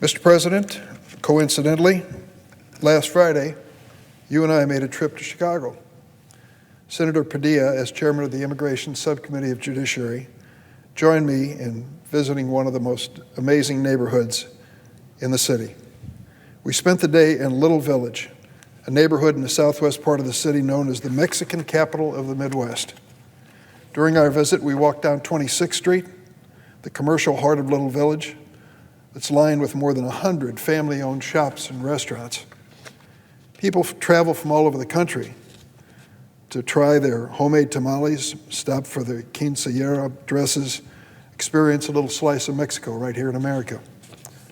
Mr. President, coincidentally, last Friday, you and I made a trip to Chicago. Senator Padilla, as chairman of the Immigration Subcommittee of Judiciary, joined me in visiting one of the most amazing neighborhoods in the city. We spent the day in Little Village, a neighborhood in the southwest part of the city known as the Mexican capital of the Midwest. During our visit, we walked down 26th Street, the commercial heart of Little Village. It's lined with more than 100 family-owned shops and restaurants. People travel from all over the country to try their homemade tamales, stop for the quinceañera dresses, experience a little slice of Mexico right here in America.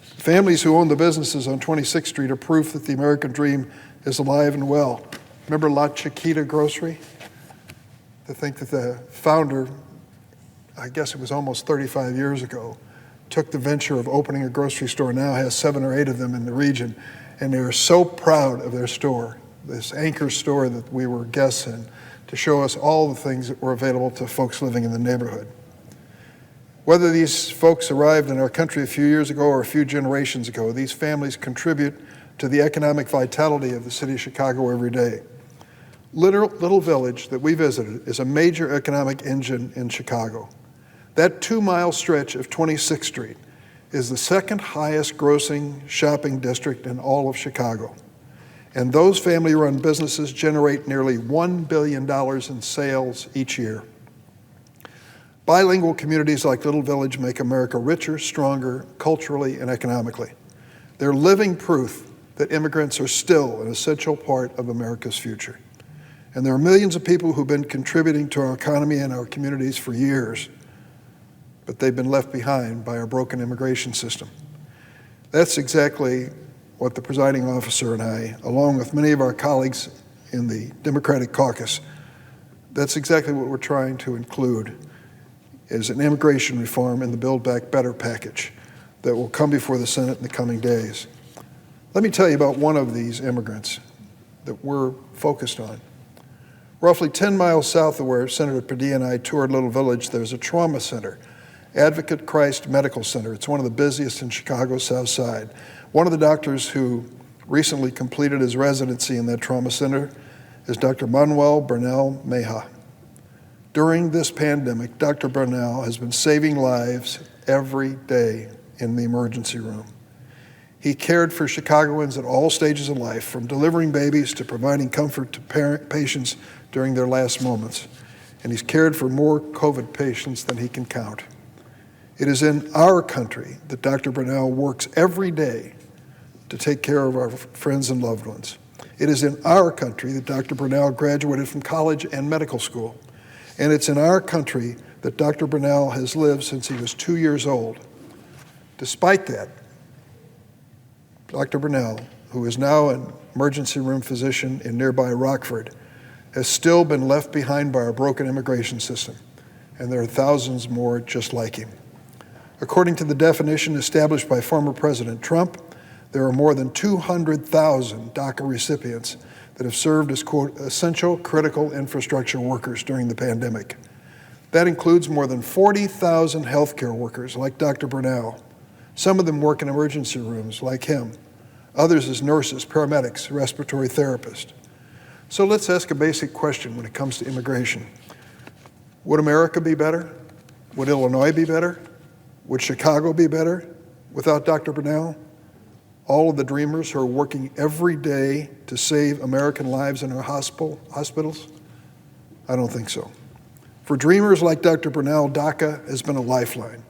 Families who own the businesses on 26th Street are proof that the American dream is alive and well. Remember La Chiquita Grocery? To think that the founder, I guess it was almost 35 years ago, took the venture of opening a grocery store, now has 7 or 8 of them in the region, and they are so proud of their store, this anchor store that we were guests in, to show us all the things that were available to folks living in the neighborhood. Whether these folks arrived in our country a few years ago or a few generations ago, these families contribute to the economic vitality of the city of Chicago every day. Little Village that we visited is a major economic engine in Chicago. That 2-mile stretch of 26th Street is the second highest grossing shopping district in all of Chicago. And those family-run businesses generate nearly $1 billion in sales each year. Bilingual communities like Little Village make America richer, stronger, culturally and economically. They're living proof that immigrants are still an essential part of America's future. And there are millions of people who've been contributing to our economy and our communities for years, but they've been left behind by our broken immigration system. That's exactly what the presiding officer and I, along with many of our colleagues in the Democratic caucus, that's exactly what we're trying to include is an immigration reform in the Build Back Better package that will come before the Senate in the coming days. Let me tell you about one of these immigrants that we're focused on. Roughly 10 miles south of where Senator Padilla and I toured Little Village, there's a trauma center, Advocate Christ Medical Center. It's one of the busiest in Chicago's South Side. One of the doctors who recently completed his residency in that trauma center is Dr. Manuel Bernal Meja. During this pandemic, Dr. Bernal has been saving lives every day in the emergency room. He cared for Chicagoans at all stages of life, from delivering babies to providing comfort to patients during their last moments. And he's cared for more COVID patients than he can count. It is in our country that Dr. Bernal works every day to take care of our friends and loved ones. It is in our country that Dr. Bernal graduated from college and medical school. And it's in our country that Dr. Bernal has lived since he was 2 years old. Despite that, Dr. Bernal, who is now an emergency room physician in nearby Rockford, has still been left behind by our broken immigration system, and there are thousands more just like him. According to the definition established by former President Trump, there are more than 200,000 DACA recipients that have served as, quote, essential critical infrastructure workers during the pandemic. That includes more than 40,000 healthcare workers like Dr. Bernal. Some of them work in emergency rooms like him, others as nurses, paramedics, respiratory therapists. So let's ask a basic question when it comes to immigration. Would America be better? Would Illinois be better? Would Chicago be better without Dr. Bernal? All of the dreamers who are working every day to save American lives in our hospitals? I don't think so. For dreamers like Dr. Bernal, DACA has been a lifeline.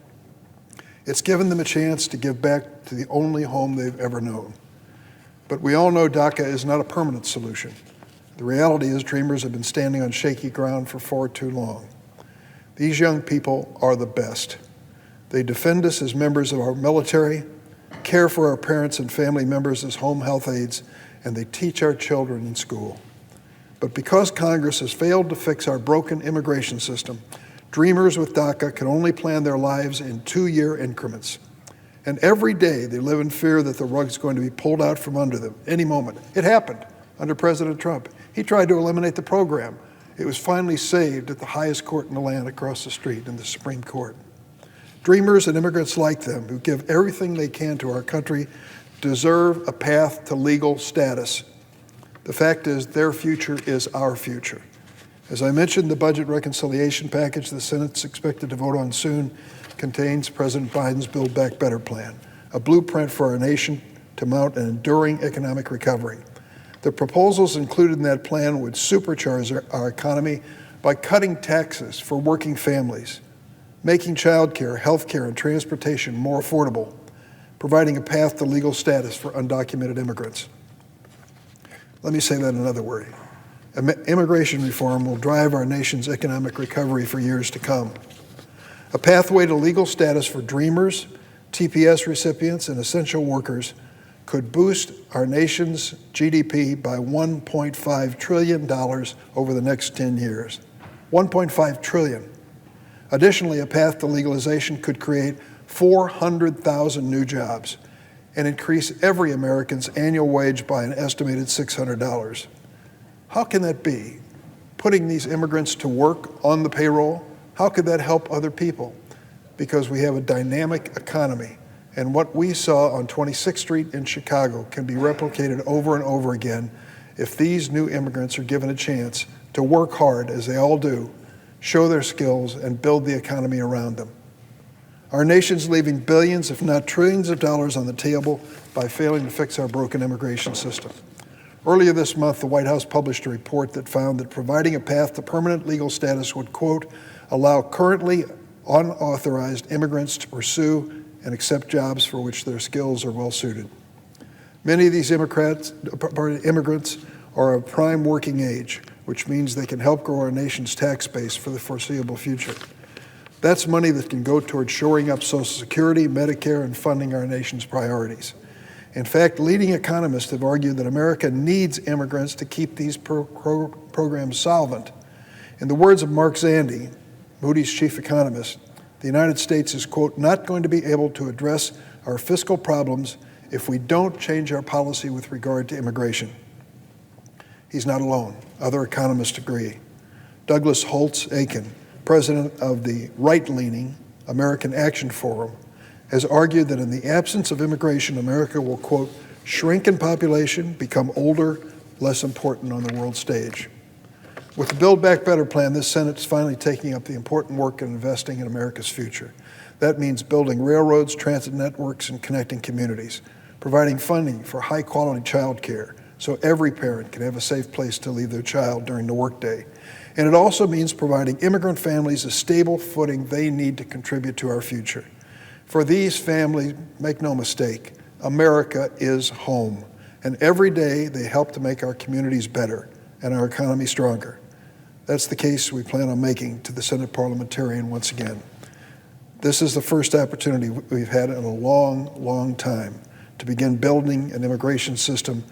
It's given them a chance to give back to the only home they've ever known. But we all know DACA is not a permanent solution. The reality is dreamers have been standing on shaky ground for far too long. These young people are the best. They defend us as members of our military, care for our parents and family members as home health aides, and they teach our children in school. But because Congress has failed to fix our broken immigration system, dreamers with DACA can only plan their lives in 2-year increments. And every day they live in fear that the rug's going to be pulled out from under them any moment. It happened under President Trump. He tried to eliminate the program. It was finally saved at the highest court in the land across the street in the Supreme Court. Dreamers and immigrants like them who give everything they can to our country deserve a path to legal status. The fact is, their future is our future. As I mentioned, the budget reconciliation package the Senate's expected to vote on soon contains President Biden's Build Back Better plan, a blueprint for our nation to mount an enduring economic recovery. The proposals included in that plan would supercharge our economy by cutting taxes for working families, making child care, health care, and transportation more affordable, providing a path to legal status for undocumented immigrants. Let me say that another way. Immigration reform will drive our nation's economic recovery for years to come. A pathway to legal status for Dreamers, TPS recipients, and essential workers could boost our nation's GDP by $1.5 trillion over the next 10 years. $1.5 trillion. Additionally, a path to legalization could create 400,000 new jobs and increase every American's annual wage by an estimated $600. How can that be? Putting these immigrants to work on the payroll, how could that help other people? Because we have a dynamic economy, and what we saw on 26th Street in Chicago can be replicated over and over again if these new immigrants are given a chance to work hard, as they all do, show their skills, and build the economy around them. Our nation's leaving billions, if not trillions of dollars on the table by failing to fix our broken immigration system. Earlier this month, the White House published a report that found that providing a path to permanent legal status would, quote, allow currently unauthorized immigrants to pursue and accept jobs for which their skills are well suited. Many of these immigrants are of prime working age, which means they can help grow our nation's tax base for the foreseeable future. That's money that can go towards shoring up Social Security, Medicare, and funding our nation's priorities. In fact, leading economists have argued that America needs immigrants to keep these programs solvent. In the words of Mark Zandi, Moody's chief economist, the United States is, quote, not going to be able to address our fiscal problems if we don't change our policy with regard to immigration. He's not alone. Other economists agree. Douglas Holtz-Aiken, president of the right-leaning American Action Forum, has argued that in the absence of immigration, America will, quote, shrink in population, become older, less important on the world stage. With the Build Back Better plan, this Senate is finally taking up the important work of investing in America's future. That means building railroads, transit networks, and connecting communities, providing funding for high-quality child care so every parent can have a safe place to leave their child during the workday. And it also means providing immigrant families a stable footing they need to contribute to our future. For these families, make no mistake, America is home. And every day they help to make our communities better and our economy stronger. That's the case we plan on making to the Senate parliamentarian once again. This is the first opportunity we've had in a long, long time to begin building an immigration system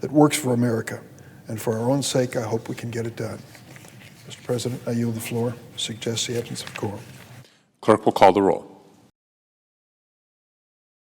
that works for America. And for our own sake, I hope we can get it done. Mr. President, I yield the floor. Suggest the absence of quorum. Clerk will call the roll.